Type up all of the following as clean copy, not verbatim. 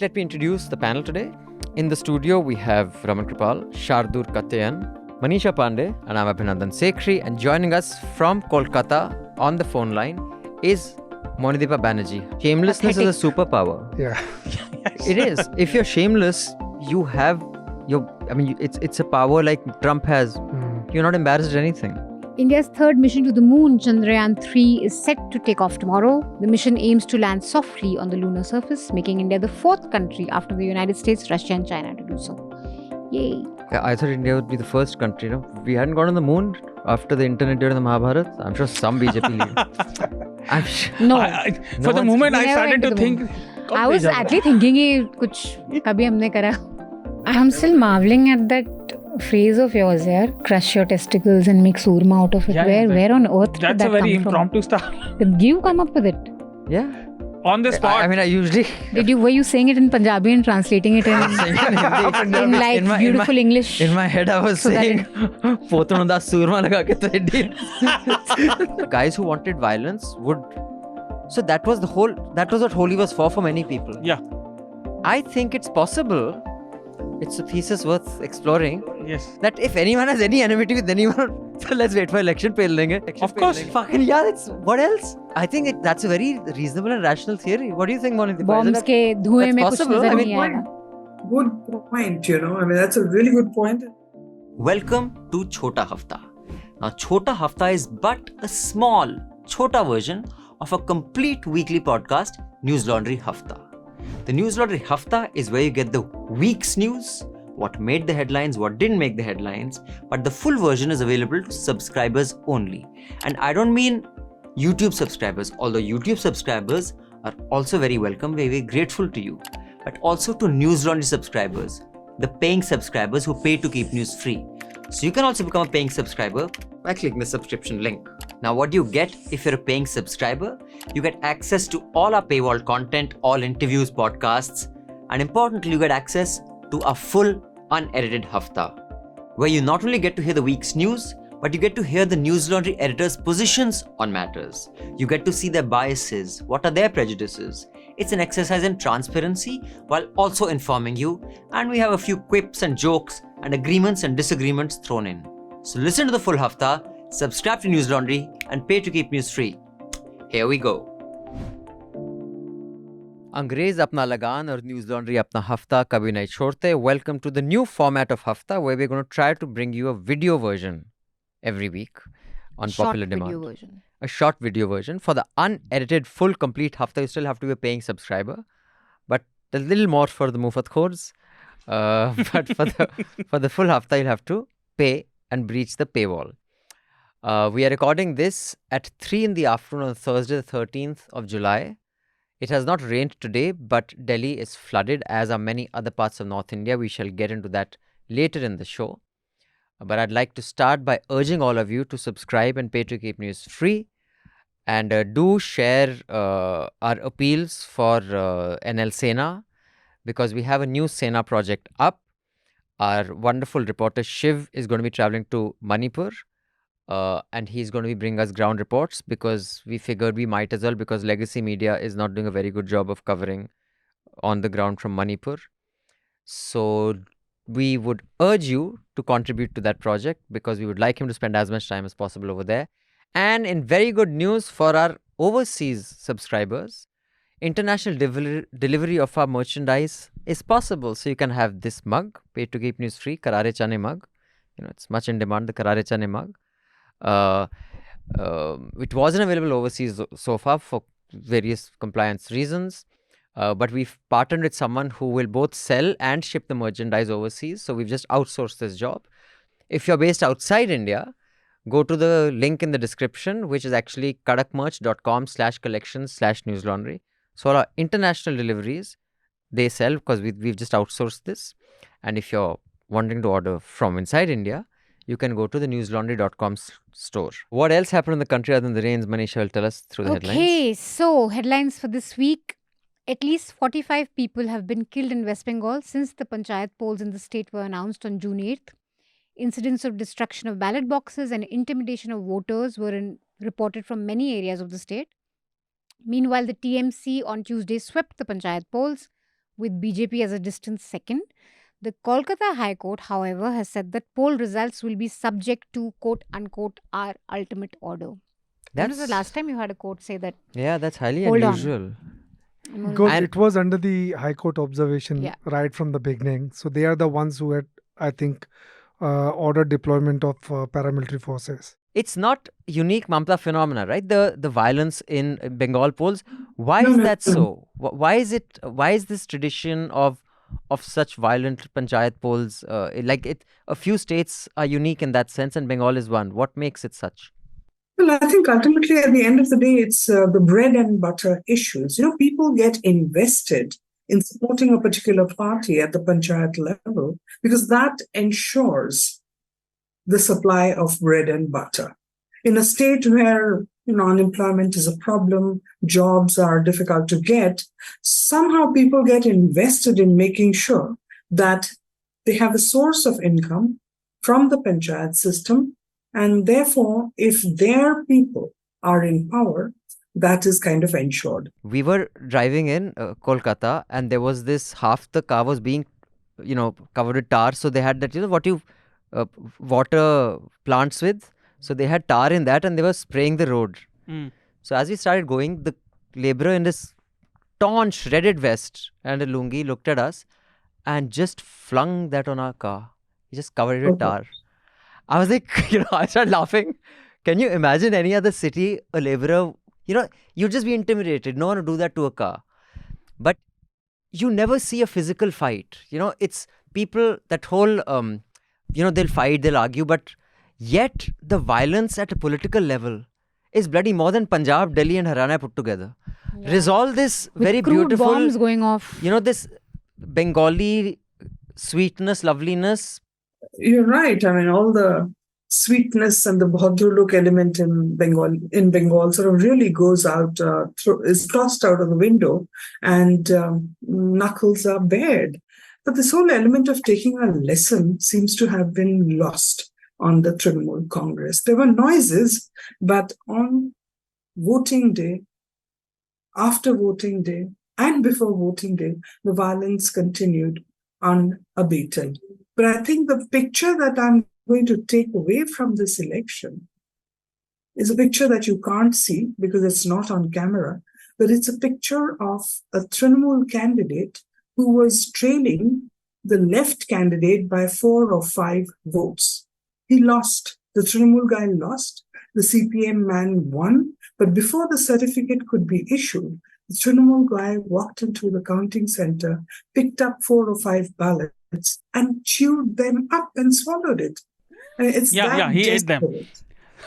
Let me introduce the panel today. In the studio, we have Raman, Shardool, Katyayan, Manisha Pande, and I'm Abhinandan, Sekhri. And joining us from Kolkata on the phone line is Monideepa Banerjie. Shamelessness is a superpower. Yeah. It is. If you're shameless, you have it's a power like Trump has. You're not embarrassed at anything. India's third mission to the moon, Chandrayaan-3, is set to take off tomorrow. The mission aims to land softly on the lunar surface, making India the fourth country after the United States, Russia and China to do so. Yay! Yeah, I thought India would be the first country. We hadn't gone on the moon after the internet during the Mahabharata. I'm sure some BJP leader. I'm sure. No. For the moment, I started to think. I was actually thinking, kuch kabhi humne kara. I'm still marveling at that phrase of yours here, crush your testicles and make surma out of it. Where on earth did that come from? That's a very impromptu start. Did you come up with it? Yeah. On the spot. I usually... Were you saying it in Punjabi and translating it in like beautiful English? In my head, I was saying, Potano da surma laga ke the guys who wanted violence would... So that was what Holi was for many people. Yeah. I think it's possible. It's a thesis worth exploring. Yes. That if anyone has any enmity with anyone, so let's wait for election. Of course. Fucking yeah, what else? I think that's a very reasonable and rational theory. What do you think, Monideepa? Bombs ke dhuein mein kuch nazar nahi aayega. Good point, that's a really good point. Welcome to Chhota Hafta. Now, Chhota Hafta is but a small, chhota version of a complete weekly podcast, Newslaundry Hafta. The Newslaundry Hafta is where you get the week's news, what made the headlines, what didn't make the headlines, but the full version is available to subscribers only. And I don't mean YouTube subscribers, although YouTube subscribers are also very welcome, very, very grateful to you, but also to Newslaundry subscribers, the paying subscribers who pay to keep news free. So you can also become a paying subscriber by clicking the subscription link. Now, what do you get if you're a paying subscriber? You get access to all our paywall content, all interviews, podcasts, and importantly, you get access to a full unedited Hafta, where you not only get to hear the week's news, but you get to hear the Newslaundry editors' positions on matters. You get to see their biases, what are their prejudices. It's an exercise in transparency while also informing you, and we have a few quips and jokes and agreements and disagreements thrown in. So listen to the full Hafta, subscribe to Newslaundry, and pay to keep news free. Here we go. अंग्रेज अपना लगान और Newslaundry अपना हफ्ता कभी नहीं छोड़ते. Welcome to the new format of Hafta, where we're going to try to bring you a video version every week on popular demand. A short video version. For the unedited, full, complete Hafta, you still have to be a paying subscriber, but a little more for the Mufat Khors. But for the full Hafta, you'll have to pay and breach the paywall. We are recording this at 3 in the afternoon on Thursday, the 13th of July. It has not rained today, but Delhi is flooded, as are many other parts of North India. We shall get into that later in the show. But I'd like to start by urging all of you to subscribe and pay to keep news free. And do share our appeals for NL Sena, because we have a new Sena project up. Our wonderful reporter Shiv is going to be traveling to Manipur. And he's going to be bringing us ground reports, because we figured we might as well, because legacy media is not doing a very good job of covering on the ground from Manipur. So we would urge you to contribute to that project, because we would like him to spend as much time as possible over there. And in very good news for our overseas subscribers, international delivery of our merchandise is possible. So you can have this mug, pay to keep news free, Karare Chane mug. It's much in demand, the Karare Chane mug. It wasn't available overseas so far for various compliance reasons, but we've partnered with someone who will both sell and ship the merchandise overseas. So we've just outsourced this job. If you're based outside India, go to the link in the description, which is actually kadakmerch.com/collections/newslaundry. So our international deliveries, they sell, because we've just outsourced this. And if you're wanting to order from inside India, you can go to the newslaundry.com store. What else happened in the country other than the rains? Manisha will tell us through the headlines. Okay, so headlines for this week. At least 45 people have been killed in West Bengal since the panchayat polls in the state were announced on June 8th. Incidents of destruction of ballot boxes and intimidation of voters were reported from many areas of the state. Meanwhile, the TMC on Tuesday swept the panchayat polls, with BJP as a distant second. The Kolkata High Court, however, has said that poll results will be subject to quote unquote our ultimate order. When was the last time you had a court say that? Yeah, that's highly Hold on. unusual. Because it was under the High Court observation right from the beginning. So they are the ones who had, I think, ordered deployment of paramilitary forces. It's not unique Mamta phenomena, right? The violence in Bengal polls. Why is that so? Why is this tradition of such violent panchayat polls a few states are unique in that sense and Bengal is one? What makes it such? Well, I think ultimately at the end of the day, it's the bread and butter issues. People get invested in supporting a particular party at the panchayat level because that ensures the supply of bread and butter. In a state where unemployment is a problem, jobs are difficult to get, somehow people get invested in making sure that they have a source of income from the panchayat system. And therefore, if their people are in power, that is kind of ensured. We were driving in Kolkata and there was this, half the car was being, covered with tar. So they had that, what you water plants with. So they had tar in that and they were spraying the road. So as we started going, the labourer in this torn, shredded vest and a lungi looked at us and just flung that on our car. He just covered it with tar. I was like, I started laughing. Can you imagine any other city, a labourer, you'd just be intimidated. No one would do that to a car. But you never see a physical fight. It's people, that whole, they'll fight, they'll argue, but yet the violence at a political level is bloody more than Punjab, Delhi and Haryana put together. Yeah. Resolve this with very crude beautiful bombs going off. This Bengali sweetness, loveliness. You're right. I mean, all the sweetness and the Bhadralok element in Bengal sort of really goes out, is tossed out of the window, and knuckles are bared. But this whole element of taking a lesson seems to have been lost on the Trinamool Congress. There were noises, but on voting day, after voting day, and before voting day, the violence continued unabated. But I think the picture that I'm going to take away from this election is a picture that you can't see because it's not on camera, but it's a picture of a Trinamool candidate who was trailing the left candidate by 4 or 5 votes. He lost. The Trinamool guy lost. The CPM man won. But before the certificate could be issued, the Trinamool guy walked into the counting center, picked up 4 or 5 ballots, and chewed them up and swallowed it. It's he ate them.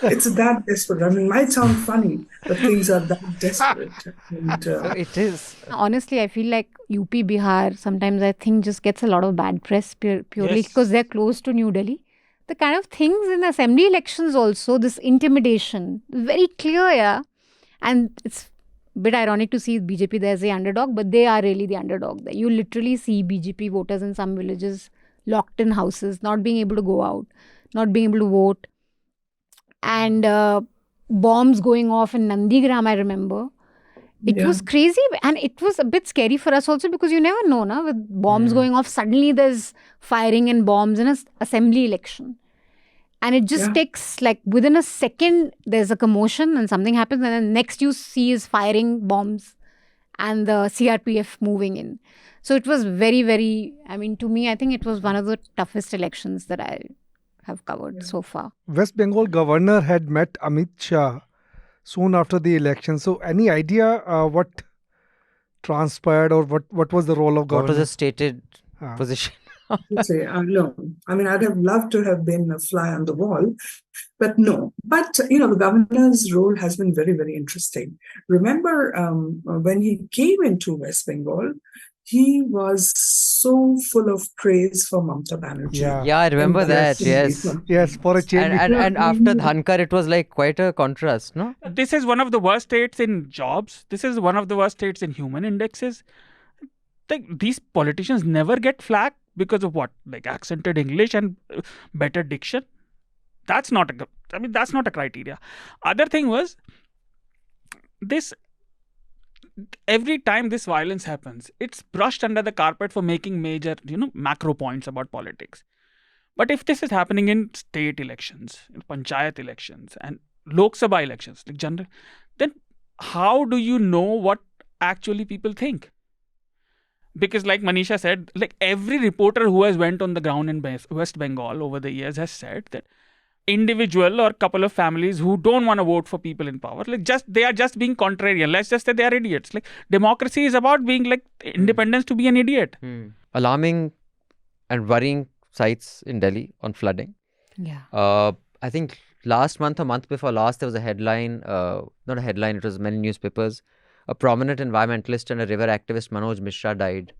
It's that desperate. I mean, it might sound funny, but things are that desperate. And, it is. Honestly, I feel like UP, Bihar, sometimes I think just gets a lot of bad press purely because they're close to New Delhi. The kind of things in assembly elections also, this intimidation, very clear, and it's a bit ironic to see BJP there as the underdog, but they are really the underdog. You literally see BJP voters in some villages locked in houses, not being able to go out, not being able to vote, and bombs going off in Nandigram, I remember. It was crazy, and it was a bit scary for us also because you never know, with bombs going off, suddenly there's firing and bombs in an assembly election. And it just takes, within a second, there's a commotion and something happens, and then next you see is firing bombs and the CRPF moving in. So it was very, very, to me, I think it was one of the toughest elections that I have covered so far. West Bengal governor had met Amit Shah soon after the election. So any idea what transpired or what was the role of governor? What was the stated position? No. I'd have loved to have been a fly on the wall, but no. But, the governor's role has been very, very interesting. Remember, when he came into West Bengal, he was so full of praise for Mamata Banerjie. Yeah, I remember that. Yes. Yes, for a change. And after Dhankar, it was quite a contrast, no? This is one of the worst states in jobs. This is one of the worst states in human indexes. These politicians never get flack because of what? Accented English and better diction. That's not a criteria. Other thing was this every time this violence happens, it's brushed under the carpet for making major, macro points about politics. But if this is happening in state elections, in panchayat elections, and Lok Sabha elections, like general, then how do you know what actually people think? Because like Manisha said, like every reporter who has went on the ground in West Bengal over the years has said that individual or couple of families who don't want to vote for people in power, like they are just being contrarian. Let's just say they are idiots. Like democracy is about being like independence to be an idiot. Alarming and worrying sites in Delhi on flooding. Yeah. I think last month or month before last, there was a headline, not a headline, it was many newspapers. A prominent environmentalist and a river activist, Manoj Mishra, died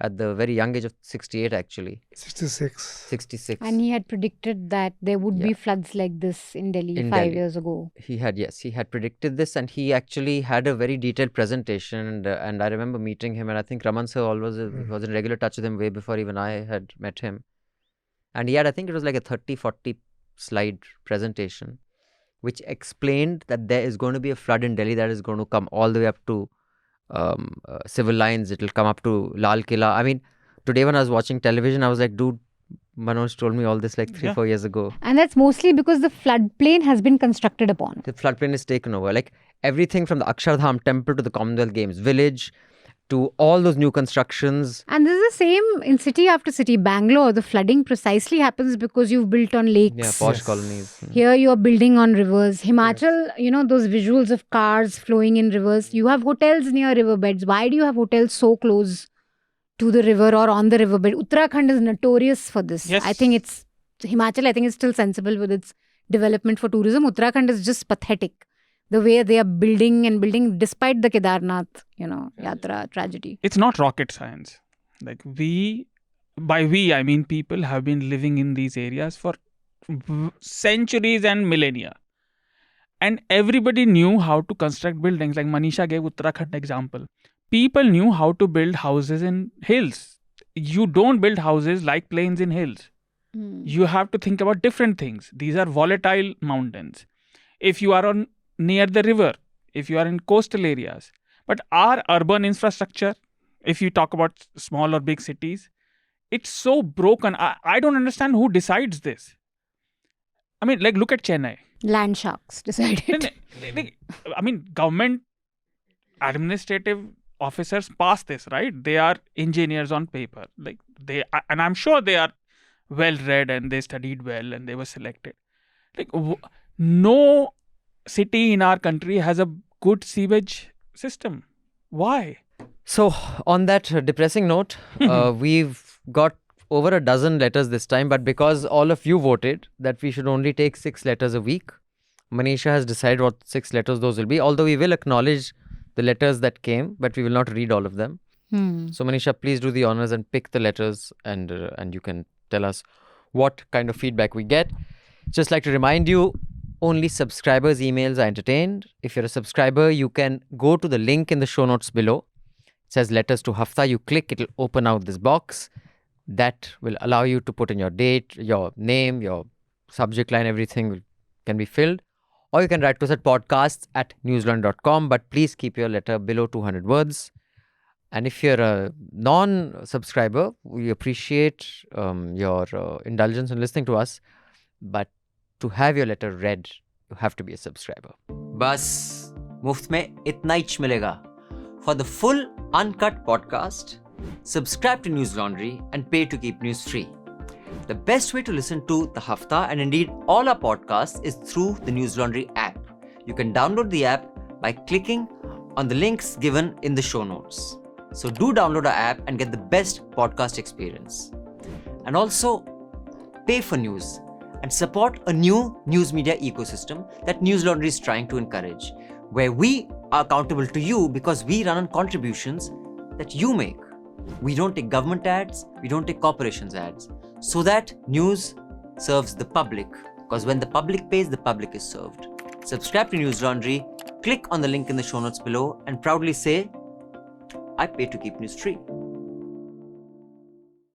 at the very young age of 68 actually. 66. And he had predicted that there would be floods like this in Delhi 5 years ago. He had predicted this, and he actually had a very detailed presentation, and I remember meeting him, and I think Raman sir was in regular touch with him way before even I had met him. And he had, I think it was like a 30-40 slide presentation which explained that there is going to be a flood in Delhi that is going to come all the way up to civil lines. It will come up to Lal Killa. I mean, today when I was watching television, I was like, dude, Manoj told me all this like 3-4 years ago. And that's mostly because the floodplain has been constructed upon. The floodplain is taken over. Like everything from the Akshardham temple to the Commonwealth Games village to all those new constructions. And this is the same in city after city. Bangalore, the flooding precisely happens because you've built on lakes. Yeah, posh colonies. Here you are building on rivers. Himachal, those visuals of cars flowing in rivers. You have hotels near riverbeds. Why do you have hotels so close to the river or on the riverbed? Uttarakhand is notorious for this. Yes. Himachal, I think, is still sensible with its development for tourism. Uttarakhand is just pathetic. The way they are building despite the Kedarnath, Yatra tragedy. It's not rocket science. Like I mean people have been living in these areas for centuries and millennia. And everybody knew how to construct buildings. Like Manisha gave Uttarakhand example. People knew how to build houses in hills. You don't build houses like plains in hills. You have to think about different things. These are volatile mountains. If you are near the river, if you are in coastal areas. But our urban infrastructure, if you talk about small or big cities, it's so broken. I don't understand who decides this. I mean, like, look at Chennai. Land sharks decided. I mean, government administrative officers pass this, right? They are engineers on paper. And I'm sure they are well read and they studied well and they were selected. Like, no city in our country has a good sewage system. Why? So on that depressing note, we've got over a dozen letters this time, but because all of you voted that we should only take 6 letters a week, Manisha has decided what 6 letters those will be, although we will acknowledge the letters that came, but we will not read all of them. So Manisha, please do the honors and pick the letters, and you can tell us what kind of feedback we get. Just like to remind you, only subscribers' emails are entertained. If you're a subscriber, you can go to the link in the show notes below. It says letters to Hafta. You click, it'll open out this box. That will allow you to put in your date, your name, your subject line, everything can be filled. Or you can write to us at podcasts@newslaundry.com. But please keep your letter below 200 words. And if you're a non-subscriber, we appreciate your indulgence in listening to us. But to have your letter read, you have to be a subscriber. Bas, muft mein itna hi milega. For the full uncut podcast, subscribe to Newslaundry and pay to keep news free. The best way to listen to the Hafta and indeed all our podcasts is through the Newslaundry app. You can download the app by clicking on the links given in the show notes. So do download our app and get the best podcast experience. And also pay for news and support a new news media ecosystem that Newslaundry is trying to encourage, where we are accountable to you because we run on contributions that you make. We don't take government ads, we don't take corporations ads, so that news serves the public, because when the public pays, the public is served. Subscribe to Newslaundry, click on the link in the show notes below and proudly say, I pay to keep news free.